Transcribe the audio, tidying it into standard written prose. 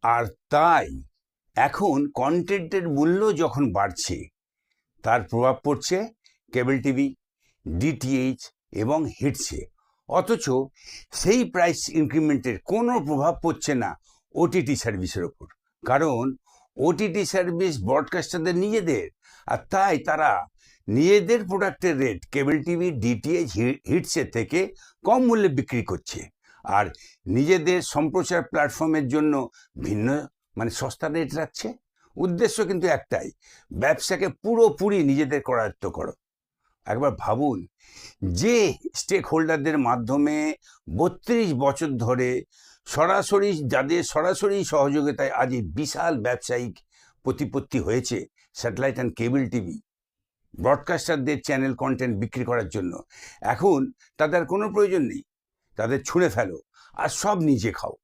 আর তাই এখন কন্টেন্টের মূল্য যখন বাড়ছে তার প্রভাব পড়ছে কেবল টিভি, ডিটিএইচ এবং হিটসে। অথচ সেই প্রাইস ইনক্রিমেন্টের কোনো প্রভাব পড়ছে না ওটিটি সার্ভিসের ওপর, কারণ ওটিটি সার্ভিস ব্রডকাস্টারদের নিজেদের, আর তাই তারা নিজেদের প্রোডাক্টের রেট কেবল টিভি, ডিটিএইচ, হিটসের থেকে কম মূল্যে বিক্রি করছে, আর নিজেদের সম্প্রচার প্ল্যাটফর্মের জন্য ভিন্ন সস্তা রেট রাখছে। উদ্দেশ্য কিন্তু একটাই, ব্যবসাকে পুরোপুরি নিজেদের করায়ত্ত করো। একবার ভাবুন, যে স্টেক হোল্ডারদের মাধ্যমে 32 বছর ধরে সরাসরি, যাদের সরাসরি সহযোগিতায় আজ এই বিশাল ব্যবসায়িক প্রতিপত্তি হয়েছে স্যাটেলাইট অ্যান্ড কেবল টিভি, ব্রডকাস্টারদের চ্যানেল কন্টেন্ট বিক্রি করার জন্য, এখন তাদের কোনো প্রয়োজন নেই। তাদের ছুঁড়ে ফেলো আর সব নিজে খাও।